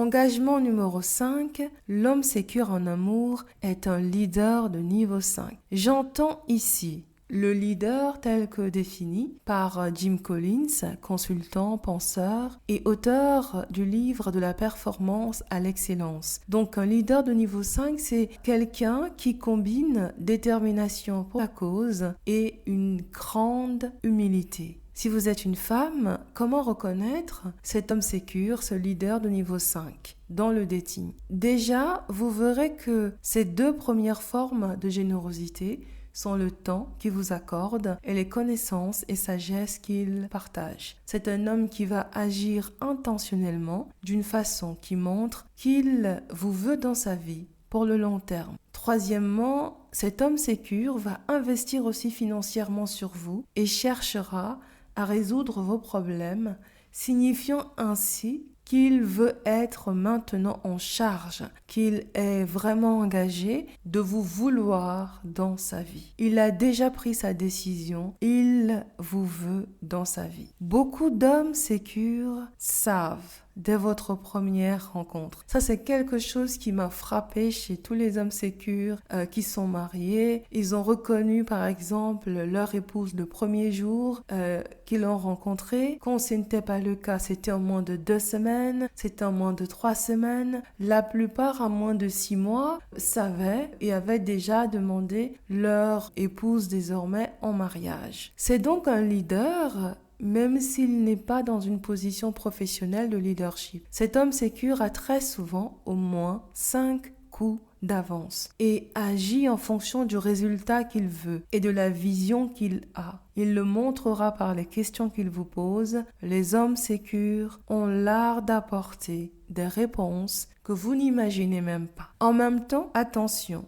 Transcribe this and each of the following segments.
Engagement numéro 5, l'homme sécure en amour est un leader de niveau 5. J'entends ici le leader tel que défini par Jim Collins, consultant, penseur et auteur du livre de la performance à l'excellence. Donc un leader de niveau 5, c'est quelqu'un qui combine détermination pour la cause et une grande humilité. Si vous êtes une femme, comment reconnaître cet homme sécure, ce leader de niveau 5 dans le dating? Déjà, vous verrez que ces deux premières formes de générosité sont le temps qu'il vous accorde et les connaissances et sagesse qu'il partage. C'est un homme qui va agir intentionnellement d'une façon qui montre qu'il vous veut dans sa vie pour le long terme. Troisièmement, cet homme sécure va investir aussi financièrement sur vous et cherchera à résoudre vos problèmes, signifiant ainsi qu'il veut être maintenant en charge, qu'il est vraiment engagé de vous vouloir dans sa vie. Il a déjà pris sa décision, il vous veut dans sa vie. Beaucoup d'hommes sécures savent dès votre première rencontre. Ça, c'est quelque chose qui m'a frappé chez tous les hommes sécures qui sont mariés. Ils ont reconnu, par exemple, leur épouse le premier jour qu'ils l'ont rencontrée. Quand ce n'était pas le cas, c'était en moins de 2 semaines, c'était en moins de 3 semaines. La plupart, en moins de 6 mois, savaient et avaient déjà demandé leur épouse désormais en mariage. C'est donc un leader, même s'il n'est pas dans une position professionnelle de leadership. Cet homme sécure a très souvent au moins 5 coups d'avance et agit en fonction du résultat qu'il veut et de la vision qu'il a. Il le montrera par les questions qu'il vous pose. Les hommes sécures ont l'art d'apporter des réponses que vous n'imaginez même pas. En même temps, attention,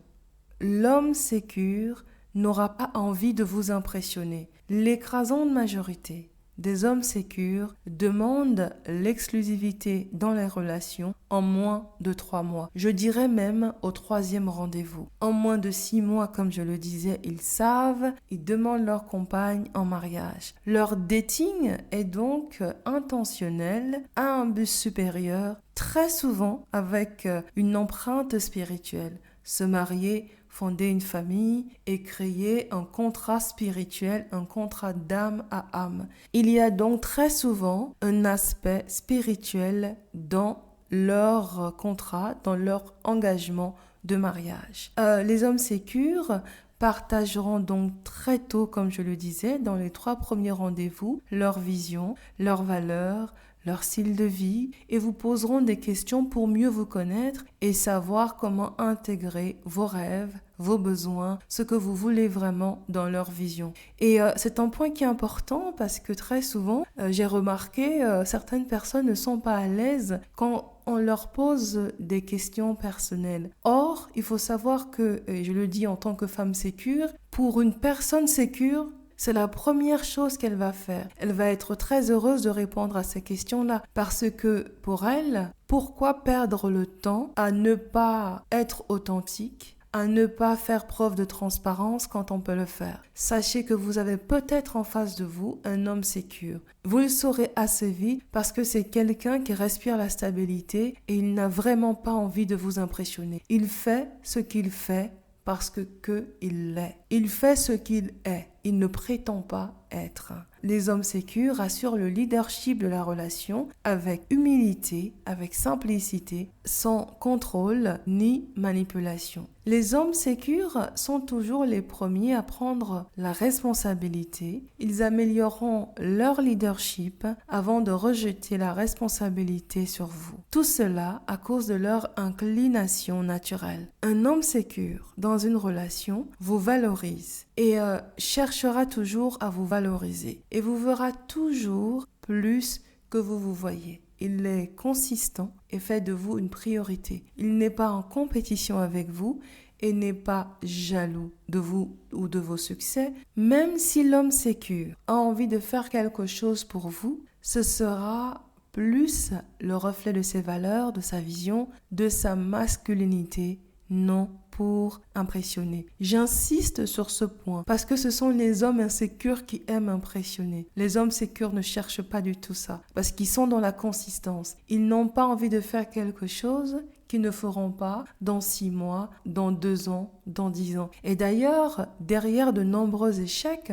l'homme sécure n'aura pas envie de vous impressionner. L'écrasante majorité des hommes sécures demandent l'exclusivité dans les relations en moins de 3 mois. Je dirais même au 3e rendez-vous. En moins de 6 mois, comme je le disais, ils savent, ils demandent leur compagne en mariage. Leur dating est donc intentionnel, à un but supérieur, très souvent avec une empreinte spirituelle. Se marier, fonder une famille et créer un contrat spirituel, un contrat d'âme à âme. Il y a donc très souvent un aspect spirituel dans leur contrat, dans leur engagement de mariage. Les hommes sécures partageront donc très tôt, comme je le disais, dans les 3 premiers rendez-vous, leur vision, leurs valeurs, leur style de vie et vous poseront des questions pour mieux vous connaître et savoir comment intégrer vos rêves, vos besoins, ce que vous voulez vraiment dans leur vision. Et c'est un point qui est important parce que très souvent, j'ai remarqué, certaines personnes ne sont pas à l'aise quand on leur pose des questions personnelles. Or, il faut savoir que, et je le dis en tant que femme sécure, pour une personne sécure, c'est la première chose qu'elle va faire. Elle va être très heureuse de répondre à ces questions-là parce que pour elle, pourquoi perdre le temps à ne pas être authentique, à ne pas faire preuve de transparence quand on peut le faire? Sachez que vous avez peut-être en face de vous un homme sécure. Vous le saurez assez vite parce que c'est quelqu'un qui respire la stabilité et il n'a vraiment pas envie de vous impressionner. Il fait ce qu'il fait parce que il l'est. Il fait ce qu'il est. Il ne prétend pas être. Les hommes sécures assurent le leadership de la relation avec humilité, avec simplicité, sans contrôle ni manipulation. Les hommes sécures sont toujours les premiers à prendre la responsabilité. Ils amélioreront leur leadership avant de rejeter la responsabilité sur vous. Tout cela à cause de leur inclination naturelle. Un homme sécure dans une relation vous valorise et cherchera toujours à vous valoriser et vous verra toujours plus que vous vous voyez. Il est consistant et fait de vous une priorité. Il n'est pas en compétition avec vous et n'est pas jaloux de vous ou de vos succès. Même si l'homme sécure a envie de faire quelque chose pour vous, ce sera plus le reflet de ses valeurs, de sa vision, de sa masculinité non pour impressionner. J'insiste sur ce point parce que ce sont les hommes insécures qui aiment impressionner. Les hommes sécures ne cherchent pas du tout ça parce qu'ils sont dans la consistance. Ils n'ont pas envie de faire quelque chose qu'ils ne feront pas dans 6 mois, dans 2 ans, dans 10 ans. Et d'ailleurs, derrière de nombreux échecs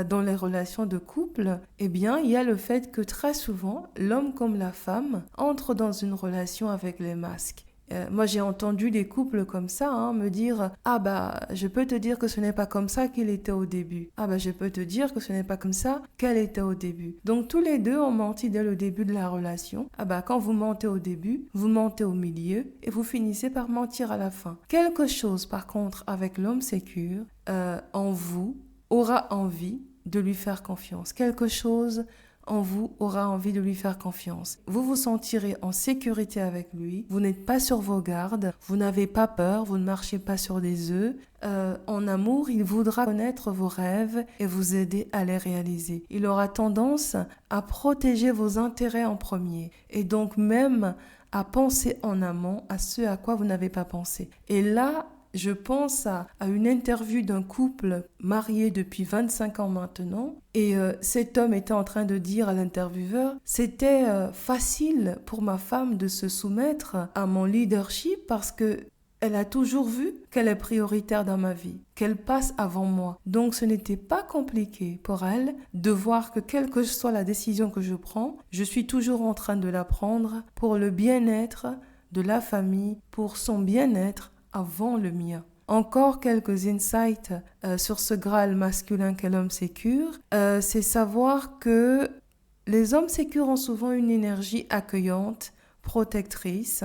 dans les relations de couple, eh bien, il y a le fait que très souvent, l'homme comme la femme entrent dans une relation avec les masques. Moi, j'ai entendu des couples comme ça me dire « Ah bah, je peux te dire que ce n'est pas comme ça qu'il était au début. Ah bah, je peux te dire que ce n'est pas comme ça qu'elle était au début. » Donc, tous les deux ont menti dès le début de la relation. Ah bah, quand vous mentez au début, vous mentez au milieu et vous finissez par mentir à la fin. Quelque chose, par contre, avec l'homme sécure, en vous, aura envie de lui faire confiance. Quelque chose en vous aura envie de lui faire confiance. Vous vous sentirez en sécurité avec lui, vous n'êtes pas sur vos gardes, vous n'avez pas peur, vous ne marchez pas sur des œufs. En amour, il voudra connaître vos rêves et vous aider à les réaliser. Il aura tendance à protéger vos intérêts en premier et donc même à penser en amont à ce à quoi vous n'avez pas pensé. Et là, je pense à une interview d'un couple marié depuis 25 ans maintenant et cet homme était en train de dire à l'intervieweur « C'était facile pour ma femme de se soumettre à mon leadership parce que elle a toujours vu qu'elle est prioritaire dans ma vie, qu'elle passe avant moi. Donc ce n'était pas compliqué pour elle de voir que quelle que soit la décision que je prends, je suis toujours en train de la prendre pour le bien-être de la famille, pour son bien-être avant le mien. » Encore quelques insights sur ce Graal masculin qu'est l'homme sécure. C'est savoir que les hommes sécures ont souvent une énergie accueillante, protectrice.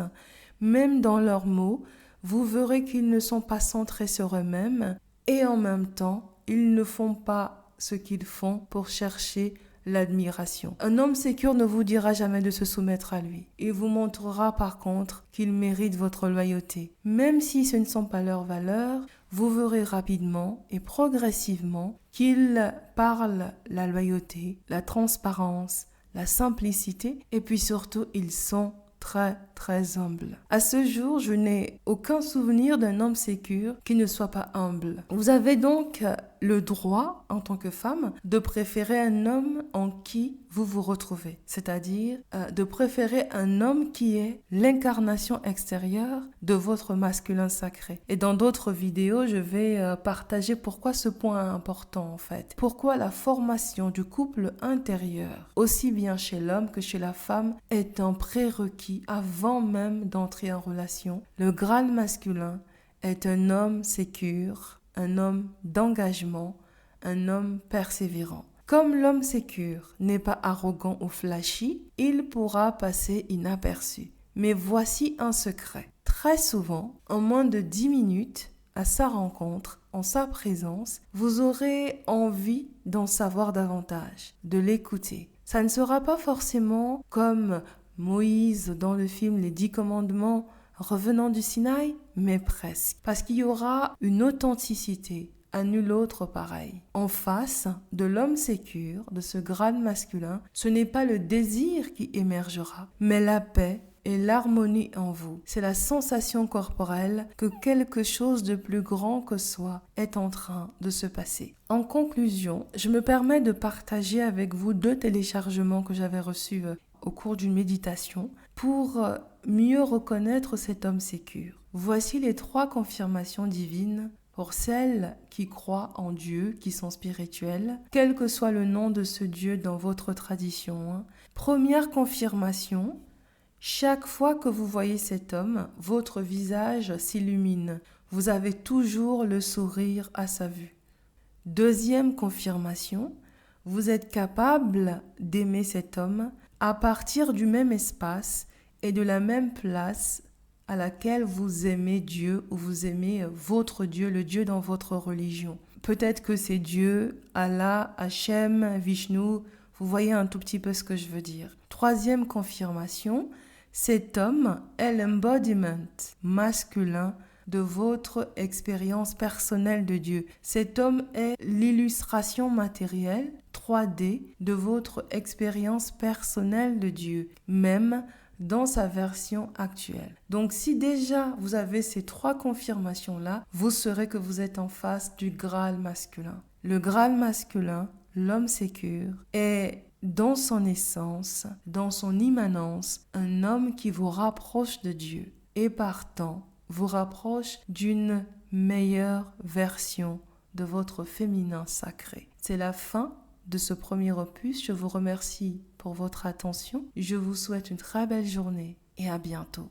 Même dans leurs mots, vous verrez qu'ils ne sont pas centrés sur eux-mêmes et en même temps, ils ne font pas ce qu'ils font pour chercher l'admiration. Un homme sécure ne vous dira jamais de se soumettre à lui. Il vous montrera par contre qu'il mérite votre loyauté. Même si ce ne sont pas leurs valeurs, vous verrez rapidement et progressivement qu'ils parlent la loyauté, la transparence, la simplicité et puis surtout ils sont très humble. À ce jour, je n'ai aucun souvenir d'un homme sécure qui ne soit pas humble. Vous avez donc le droit, en tant que femme, de préférer un homme en qui vous vous retrouvez. C'est-à-dire de préférer un homme qui est l'incarnation extérieure de votre masculin sacré. Et dans d'autres vidéos, je vais partager pourquoi ce point est important en fait. Pourquoi la formation du couple intérieur, aussi bien chez l'homme que chez la femme, est un prérequis avant même d'entrer en relation. Le Graal masculin est un homme sécure, un homme d'engagement, un homme persévérant. Comme l'homme sécure n'est pas arrogant ou flashy, il pourra passer inaperçu. Mais voici un secret. Très souvent, en moins de 10 minutes, à sa rencontre, en sa présence, vous aurez envie d'en savoir davantage, de l'écouter. Ça ne sera pas forcément comme Moïse dans le film Les 10 commandements revenant du Sinaï, mais presque. Parce qu'il y aura une authenticité à nul autre pareil. En face de l'homme sécure, de ce Graal masculin, ce n'est pas le désir qui émergera, mais la paix et l'harmonie en vous. C'est la sensation corporelle que quelque chose de plus grand que soi est en train de se passer. En conclusion, je me permets de partager avec vous 2 téléchargements que j'avais reçus au cours d'une méditation pour mieux reconnaître cet homme sécure. Voici les 3 confirmations divines pour celles qui croient en Dieu, qui sont spirituelles, quel que soit le nom de ce Dieu dans votre tradition. Première confirmation, chaque fois que vous voyez cet homme, votre visage s'illumine. Vous avez toujours le sourire à sa vue. Deuxième confirmation, vous êtes capable d'aimer cet homme à partir du même espace et de la même place à laquelle vous aimez Dieu ou vous aimez votre Dieu, le Dieu dans votre religion. Peut-être que c'est Dieu, Allah, Hachem, Vishnu, vous voyez un tout petit peu ce que je veux dire. Troisième confirmation, cet homme est l'embodiment masculin de votre expérience personnelle de Dieu. Cet homme est l'illustration matérielle 3D de votre expérience personnelle de Dieu, même dans sa version actuelle. Donc si déjà vous avez ces 3 confirmations-là, vous saurez que vous êtes en face du Graal masculin. Le Graal masculin, l'homme sécure, est dans son essence, dans son immanence, un homme qui vous rapproche de Dieu et partant vous rapproche d'une meilleure version de votre féminin sacré. C'est la fin de ce premier opus. Je vous remercie pour votre attention. Je vous souhaite une très belle journée et à bientôt.